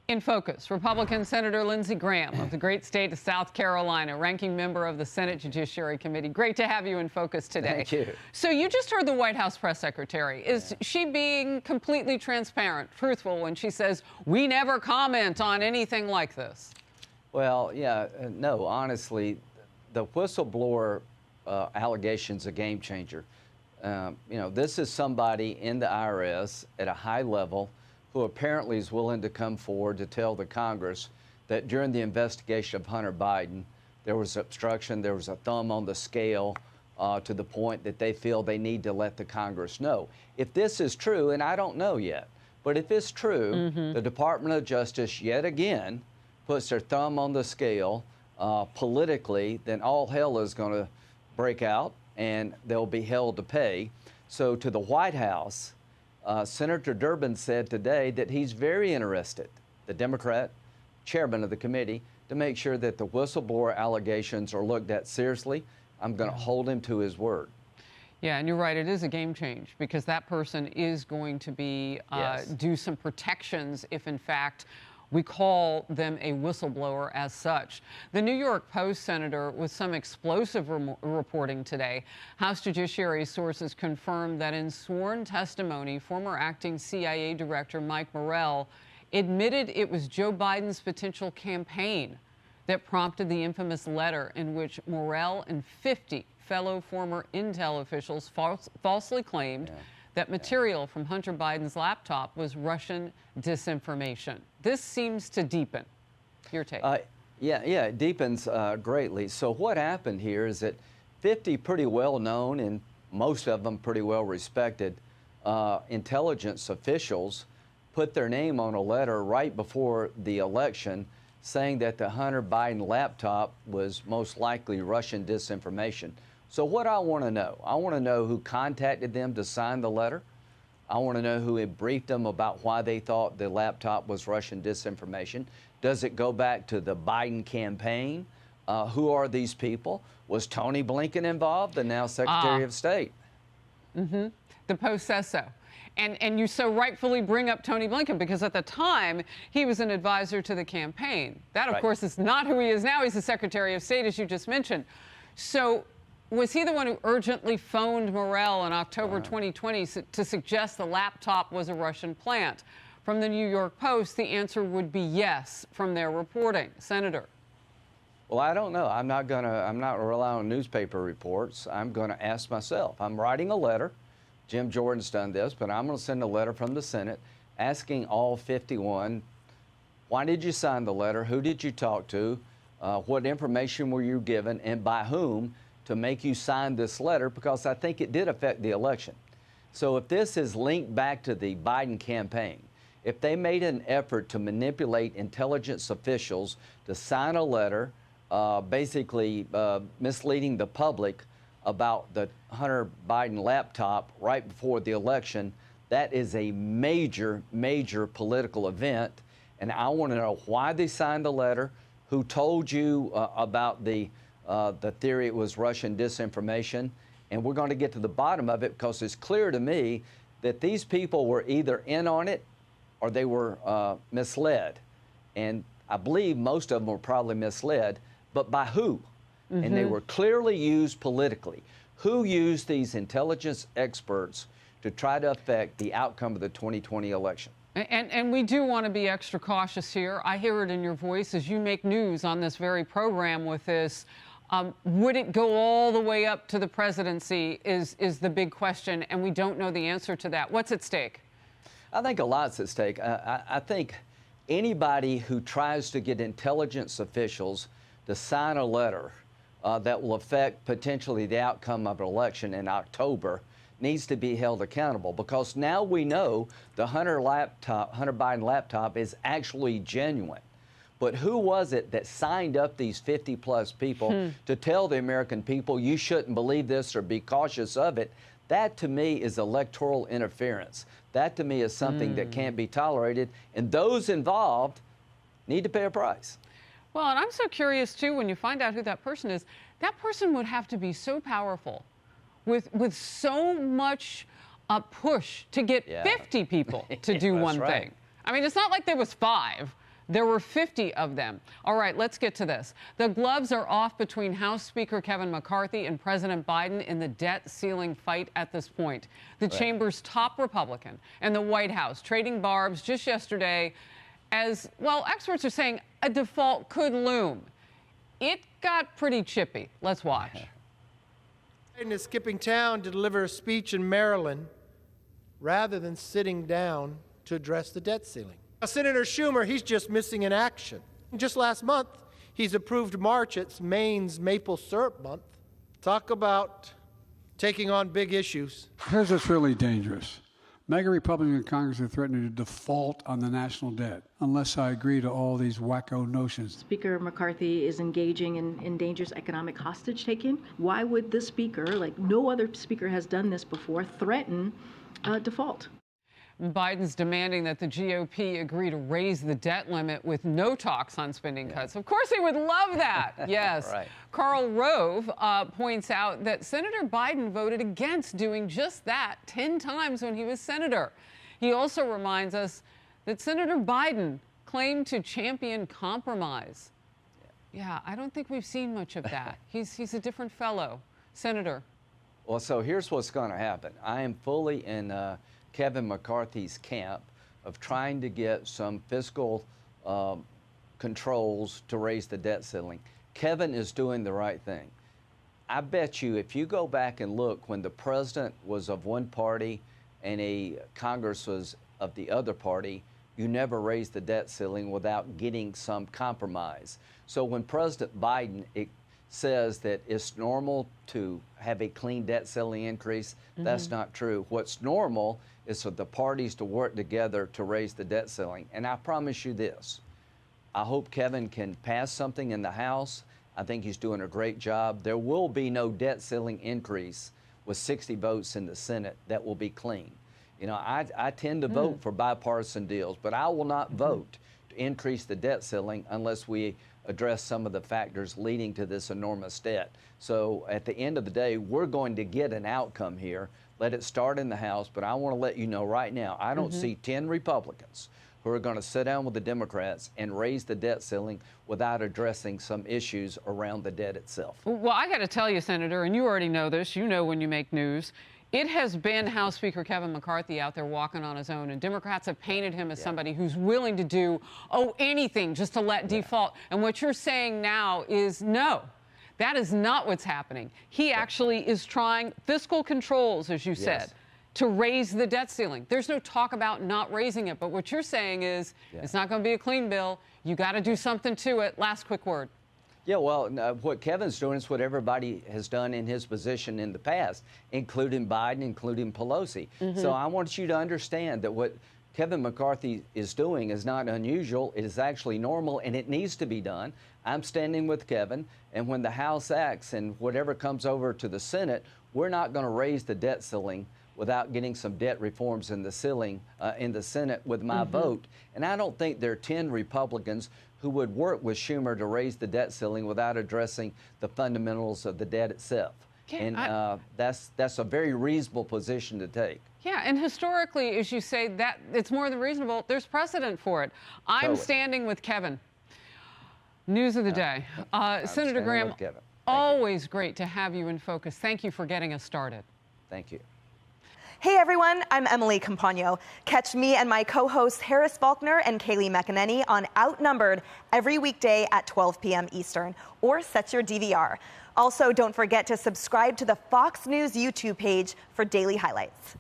In focus, Republican Senator Lindsey Graham of the great state of South Carolina, ranking member of the Senate Judiciary Committee. Great to have you in focus today. Thank you. So you just heard the White House press secretary. Is she being completely transparent, truthful when she says, we never comment on anything like this? Well, no, honestly, the whistleblower allegation's a game changer. This is somebody in the IRS at a high level who apparently is willing to come forward to tell the Congress that during the investigation of Hunter Biden, there was obstruction, there was a thumb on the scale to the point that they feel they need to let the Congress know. If this is true, and I don't know yet, but if it's true, the Department of Justice yet again puts their thumb on the scale politically, then all hell is going to break out and they'll be held to pay. So to the White House, Senator Durbin said today that he's very interested, the Democrat chairman of the committee, to make sure that the whistleblower allegations are looked at seriously. I'm going to hold him to his word. Yeah, and you're right. It is a game change because that person is going to be do some protections if, in fact, we call them a whistleblower as such. The New York Post, Senator, with some explosive reporting today. House Judiciary sources confirmed that in sworn testimony, former acting CIA Director Mike Morell admitted it was Joe Biden's potential campaign that prompted the infamous letter in which Morell and 50 fellow former intel officials falsely claimed that material from Hunter Biden's laptop was Russian disinformation. This seems to deepen. Your take? It deepens greatly. So what happened here is that 50 pretty well-known and most of them pretty well-respected intelligence officials put their name on a letter right before the election saying that the Hunter Biden laptop was most likely Russian disinformation. So what I want to know who contacted them to sign the letter. I want to know who had briefed them about why they thought the laptop was Russian disinformation. Does it go back to the Biden campaign? Who are these people? Was Tony Blinken involved, the now Secretary of State? The Post says so. And you so rightfully bring up Tony Blinken because at the time, he was an advisor to the campaign. That, of course, is not who he is now. He's the Secretary of State, as you just mentioned. So was he the one who urgently phoned Morell in October 2020 to suggest the laptop was a Russian plant? From the New York Post, the answer would be yes from their reporting. Senator. Well, I don't know. I'm not relying on newspaper reports. I'm going to ask myself. I'm writing a letter. Jim Jordan's done this, but I'm going to send a letter from the Senate asking all 51, why did you sign the letter? Who did you talk to? What information were you given and by whom to make you sign this letter? Because I think it did affect the election. So if this is linked back to the Biden campaign, if they made an effort to manipulate intelligence officials to sign a letter, basically misleading the public about the Hunter Biden laptop right before the election, that is a major, major political event. And I want to know why they signed the letter, who told you about the theory it was Russian disinformation, and we're going to get to the bottom of it because it's clear to me that these people were either in on it or they were misled. And I believe most of them were probably misled, but by who? And they were clearly used politically. Who used these intelligence experts to try to affect the outcome of the 2020 election? And we do want to be extra cautious here. I hear it in your voice as you make news on this very program with this. Would it go all the way up to the presidency is the big question, and we don't know the answer to that. What's at stake? I think a lot's at stake. I think anybody who tries to get intelligence officials to sign a letter that will affect potentially the outcome of an election in October needs to be held accountable, because now we know the Hunter Biden laptop is actually genuine. But who was it that signed up these 50-plus people to tell the American people you shouldn't believe this or be cautious of it? That, to me, is electoral interference. That, to me, is something that can't be tolerated, and those involved need to pay a price. Well, and I'm so curious, too, when you find out who that person is, that person would have to be so powerful with so much push to get 50 people to do one thing. I mean, it's not like there was 5. There were 50 of them. All right, let's get to this. The gloves are off between House Speaker Kevin McCarthy and President Biden in the debt ceiling fight at this point. The chamber's top Republican and the White House trading barbs just yesterday as, well, experts are saying a default could loom. It got pretty chippy. Let's watch. Biden is skipping town to deliver a speech in Maryland rather than sitting down to address the debt ceiling. Now, Senator Schumer, he's just missing in action. Just last month, he's approved March as Maine's Maple Syrup Month. Talk about taking on big issues. Here's what's really dangerous. MAGA Republicans in Congress are threatening to default on the national debt unless I agree to all these wacko notions. Speaker McCarthy is engaging in dangerous economic hostage-taking. Why would this speaker, like no other speaker has done this before, threaten default? Biden's demanding that the GOP agree to raise the debt limit with no talks on spending cuts. Of course, he would love that. Yes. Right. Karl Rove points out that Senator Biden voted against doing just that 10 times when he was senator. He also reminds us that Senator Biden claimed to champion compromise. Yeah, I don't think we've seen much of that. He's a different fellow. Senator. Well, so here's what's going to happen. I am fully in Kevin McCarthy's camp of trying to get some fiscal controls to raise the debt ceiling. Kevin is doing the right thing. I bet you if you go back and look when the president was of one party and a Congress was of the other party, you never raised the debt ceiling without getting some compromise. So when President Biden says that it's normal to have a clean debt ceiling increase, that's not true. What's normal is for the parties to work together to raise the debt ceiling. And I promise you this, I hope Kevin can pass something in the House. I think he's doing a great job. There will be no debt ceiling increase with 60 votes in the Senate that will be clean. You know, I tend to vote for bipartisan deals, but I will not vote to increase the debt ceiling unless we address some of the factors leading to this enormous debt. So at the end of the day, we're going to get an outcome here. Let it start in the House, but I want to let you know right now, I don't see 10 Republicans who are going to sit down with the Democrats and raise the debt ceiling without addressing some issues around the debt itself. Well, I got to tell you, Senator, and you already know this, you know when you make news, it has been House Speaker Kevin McCarthy out there walking on his own, and Democrats have painted him as somebody who's willing to do, anything just to let default. And what you're saying now is no. That is not what's happening. He actually is trying fiscal controls, as you said, to raise the debt ceiling. There's no talk about not raising it, but what you're saying is it's not going to be a clean bill. You got to do something to it. Last quick word. Yeah, well, what Kevin's doing is what everybody has done in his position in the past, including Biden, including Pelosi. So I want you to understand that what Kevin McCarthy is doing is not unusual. It is actually normal, and it needs to be done. I'm standing with Kevin, and when the House acts and whatever comes over to the Senate, we're not going to raise the debt ceiling without getting some debt reforms in the ceiling in the Senate with my vote. And I don't think there are 10 Republicans who would work with Schumer to raise the debt ceiling without addressing the fundamentals of the debt itself. That's a very reasonable position to take. Yeah, and historically, as you say, that it's more than reasonable. There's precedent for it. I'm standing with Kevin. News of the day. Senator Graham, always great to have you in focus. Thank you for getting us started. Thank you. Hey everyone, I'm Emily Campagno. Catch me and my co-hosts Harris Faulkner and Kaylee McEnany on Outnumbered every weekday at 12 p.m. Eastern, or set your DVR. Also, don't forget to subscribe to the Fox News YouTube page for daily highlights.